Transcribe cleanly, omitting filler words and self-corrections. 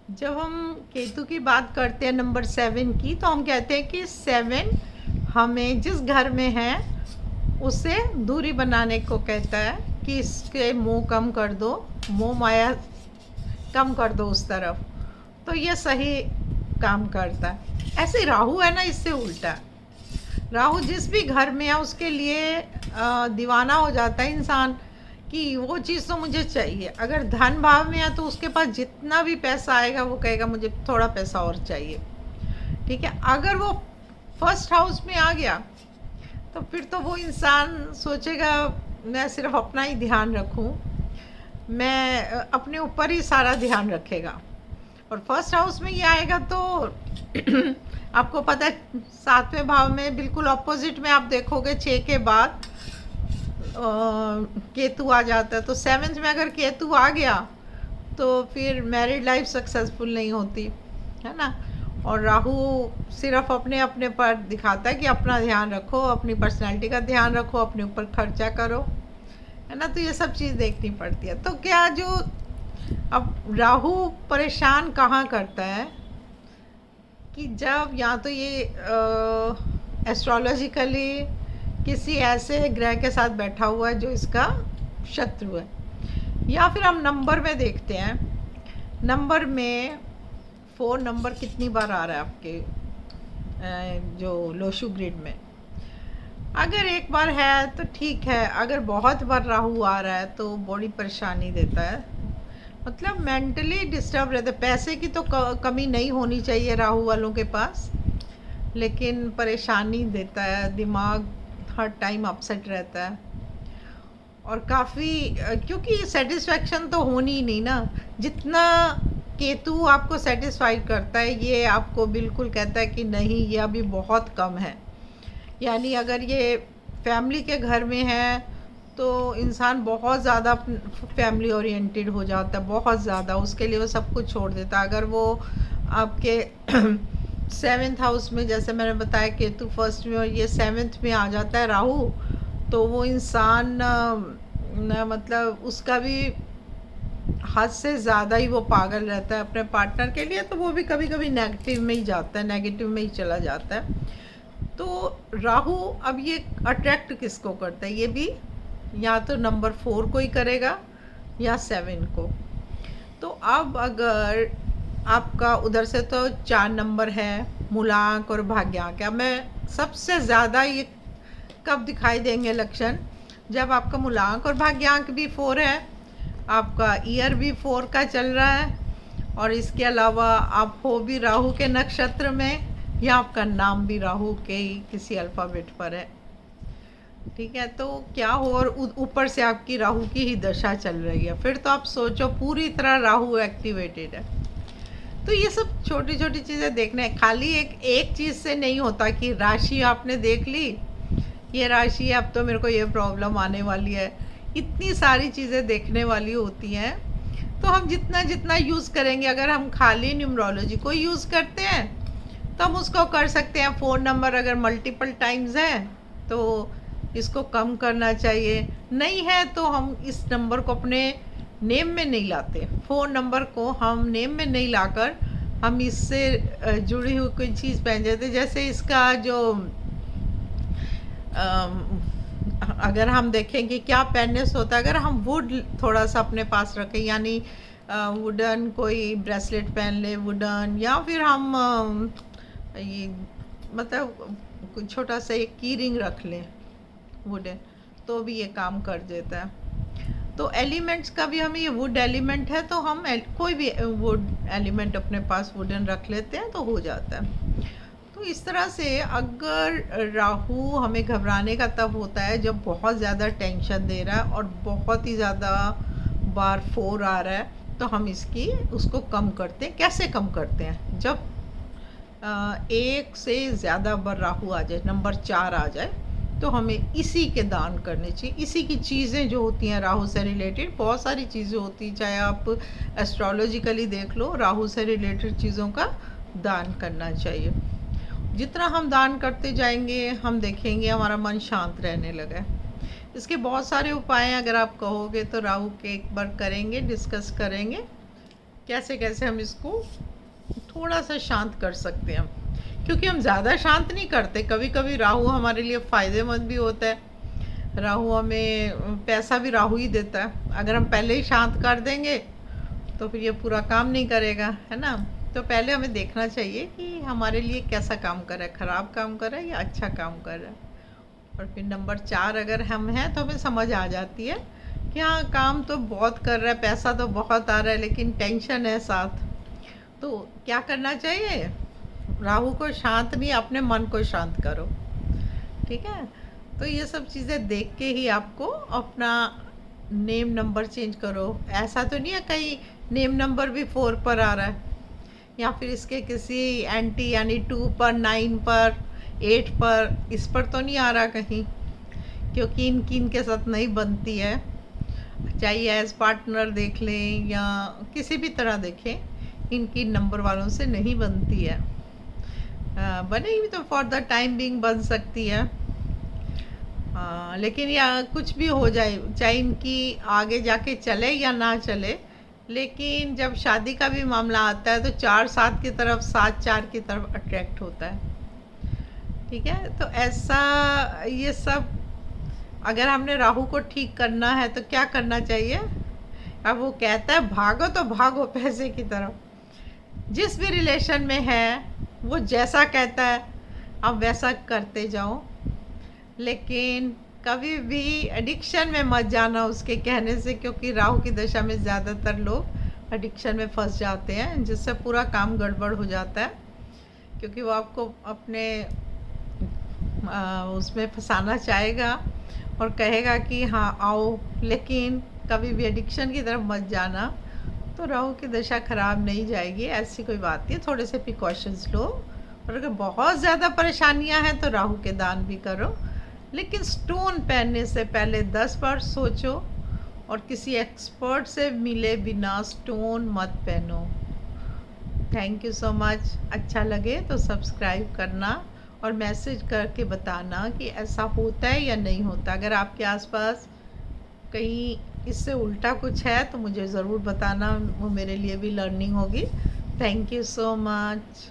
जब हम केतु की बात करते हैं नंबर 7 की, तो हम कहते हैं कि 7 हमें जिस घर में है उससे दूरी बनाने को कहता है कि इसके मोह कम कर दो, मोह माया कम कर दो उस तरफ। तो ये सही काम करता है। ऐसे राहु है ना, इससे उल्टा है। राहु जिस भी घर में है उसके लिए दीवाना हो जाता है इंसान कि वो चीज़ तो मुझे चाहिए। अगर धन भाव में है तो उसके पास जितना भी पैसा आएगा वो कहेगा मुझे थोड़ा पैसा और चाहिए। ठीक है, अगर वो फर्स्ट हाउस में आ गया तो फिर तो वो इंसान सोचेगा मैं सिर्फ अपना ही ध्यान रखूं, मैं अपने ऊपर ही सारा ध्यान रखेगा। और फर्स्ट हाउस में ये आएगा तो आपको पता है 7वें भाव में बिल्कुल ऑपोजिट में आप देखोगे 6 के बाद केतु आ जाता है। तो 7th में अगर केतु आ गया तो फिर मैरिड लाइफ सक्सेसफुल नहीं होती है ना। और राहु सिर्फ अपने अपने पर दिखाता है कि अपना ध्यान रखो, अपनी पर्सनैलिटी का ध्यान रखो, अपने ऊपर खर्चा करो, है ना। तो ये सब चीज़ देखनी पड़ती है। तो क्या जो अब राहु परेशान कहाँ करता है कि जब या तो ये एस्ट्रोलॉजिकली किसी ऐसे ग्रह के साथ बैठा हुआ है जो इसका शत्रु है, या फिर हम नंबर में देखते हैं। नंबर में 4 नंबर कितनी बार आ रहा है आपके जो लोशु ग्रिड में। अगर एक बार है तो ठीक है, अगर बहुत बार राहु आ रहा है तो बड़ी परेशानी देता है, मतलब मेंटली डिस्टर्ब रहता है। पैसे की तो कमी नहीं होनी चाहिए राहु वालों के पास, लेकिन परेशानी देता है, दिमाग हर टाइम अपसेट रहता है। और काफ़ी क्योंकि सेटिस्फैक्शन तो होनी ही नहीं ना। जितना केतु आपको सेटिस्फाइड करता है ये आपको बिल्कुल कहता है कि नहीं ये अभी बहुत कम है। यानी अगर ये फैमिली के घर में है तो इंसान बहुत ज़्यादा फैमिली ओरिएंटेड हो जाता है, बहुत ज़्यादा, उसके लिए वो सब कुछ छोड़ देता है। अगर वो आपके 7th हाउस में, जैसे मैंने बताया केतु फर्स्ट में और ये 7th में आ जाता है राहु, तो वो इंसान मतलब उसका भी हद से ज़्यादा ही वो पागल रहता है अपने पार्टनर के लिए। तो वो भी कभी कभी नेगेटिव में ही जाता है, नेगेटिव में ही चला जाता है। तो राहु अब ये अट्रैक्ट किसको करता है, ये भी या तो नंबर 4 को ही करेगा या 7 को। तो अब अगर आपका उधर से तो 4 नंबर है, मूलांक और भाग्यांक। अब मैं सबसे ज़्यादा ये कब दिखाई देंगे लक्षण, जब आपका मूलांक और भाग्यांक भी 4 है, आपका ईयर भी 4 का चल रहा है, और इसके अलावा आप हो भी राहु के नक्षत्र में, या आपका नाम भी राहु के ही किसी अल्फ़ाबेट पर है। ठीक है, तो क्या हो, और ऊपर से आपकी राहु की ही दशा चल रही है, फिर तो आप सोचो पूरी तरह राहु एक्टिवेटेड है। तो ये सब छोटी छोटी चीज़ें देखना है। खाली एक चीज़ से नहीं होता कि राशि आपने देख ली, ये राशि है अब तो मेरे को ये प्रॉब्लम आने वाली है। इतनी सारी चीज़ें देखने वाली होती हैं। तो हम जितना जितना यूज़ करेंगे, अगर हम खाली न्यूमरोलॉजी को यूज़ करते हैं तो हम उसको कर सकते हैं। फ़ोन नंबर अगर मल्टीपल टाइम्स है तो इसको कम करना चाहिए, नहीं है तो हम इस नंबर को अपने नेम में नहीं लाते। फ़ोन नंबर को हम नेम में नहीं लाकर हम इससे जुड़ी हुई कोई चीज़ पहन जाते। जैसे इसका जो अगर हम देखें कि क्या पेननेस होता है, अगर हम वुड थोड़ा सा अपने पास रखें, यानी वुडन कोई ब्रेसलेट पहन ले वुडन, या फिर हम ये मतलब छोटा सा एक की रिंग रख लें वुडन, तो भी ये काम कर देता है। तो एलिमेंट्स का भी हमें, ये वुड एलिमेंट है तो हम कोई भी वुड एलिमेंट अपने पास वुडन रख लेते हैं तो हो जाता है। तो इस तरह से अगर राहु हमें घबराने का तब होता है जब बहुत ज़्यादा टेंशन दे रहा है और बहुत ही ज़्यादा बार 4 आ रहा है, तो हम उसको कम करते हैं। कैसे कम करते हैं, जब एक से ज़्यादा बार राहु आ जाए, नंबर 4 आ जाए, तो हमें इसी के दान करने चाहिए। इसी की चीज़ें जो होती हैं राहु से रिलेटेड, बहुत सारी चीज़ें होती हैं, चाहे आप एस्ट्रोलॉजिकली देख लो, राहु से रिलेटेड चीज़ों का दान करना चाहिए। जितना हम दान करते जाएंगे हम देखेंगे हमारा मन शांत रहने लगा है। इसके बहुत सारे उपाय हैं, अगर आप कहोगे तो राहु के एक बार करेंगे, डिस्कस करेंगे। कैसे कैसे हम इसको थोड़ा सा शांत कर सकते हैं, क्योंकि हम ज़्यादा शांत नहीं करते। कभी कभी राहु हमारे लिए फ़ायदेमंद भी होता है। राहु हमें पैसा भी राहु ही देता है। अगर हम पहले ही शांत कर देंगे तो फिर ये पूरा काम नहीं करेगा, है ना। तो पहले हमें देखना चाहिए कि हमारे लिए कैसा काम कर रहा है, ख़राब काम कर रहा है या अच्छा काम कर रहा है। और फिर नंबर 4 अगर हम हैं तो हमें समझ आ जाती है कि हाँ, काम तो बहुत कर रहा है, पैसा तो बहुत आ रहा है, लेकिन टेंशन है साथ। तो क्या करना चाहिए? राहु को शांत नहीं, अपने मन को शांत करो। ठीक है। तो ये सब चीज़ें देख के ही आपको अपना नेम नंबर चेंज करो। ऐसा तो नहीं है कहीं नेम नंबर भी 4 पर आ रहा है, या फिर इसके किसी एंटी यानी 2 पर, 9 पर, 8 पर, इस पर तो नहीं आ रहा कहीं, क्योंकि इनकी इनके साथ नहीं बनती है। चाहे एज पार्टनर देख लें या किसी भी तरह देखें, इनकी नंबर वालों से नहीं बनती है। बनेगी तो फॉर द टाइम बिंग बन सकती है। लेकिन या कुछ भी हो जाए, चाहे इनकी आगे जाके चले या ना चले, लेकिन जब शादी का भी मामला आता है तो 4-7 की तरफ, 7-4 की तरफ अट्रैक्ट होता है। ठीक है। तो ऐसा ये सब अगर हमने राहु को ठीक करना है तो क्या करना चाहिए? अब वो कहता है भागो तो भागो पैसे की तरफ। जिस भी रिलेशन में है वो जैसा कहता है आप वैसा करते जाओ, लेकिन कभी भी एडिक्शन में मत जाना उसके कहने से, क्योंकि राहु की दशा में ज़्यादातर लोग एडिक्शन में फंस जाते हैं, जिससे पूरा काम गड़बड़ हो जाता है। क्योंकि वो आपको अपने उसमें फंसाना चाहेगा और कहेगा कि हाँ आओ, लेकिन कभी भी एडिक्शन की तरफ मत जाना। तो राहु की दशा ख़राब नहीं जाएगी, ऐसी कोई बात नहीं। थोड़े से प्रिकॉशंस लो, और अगर बहुत ज़्यादा परेशानियां हैं तो राहु के दान भी करो, लेकिन स्टोन पहनने से पहले 10 बार सोचो, और किसी एक्सपर्ट से मिले बिना स्टोन मत पहनो। Thank you so much. अच्छा लगे तो सब्सक्राइब करना और मैसेज करके बताना कि ऐसा होता है या नहीं होता। अगर आपके आसपास कहीं इससे उल्टा कुछ है तो मुझे ज़रूर बताना, वो मेरे लिए भी लर्निंग होगी। Thank you so much.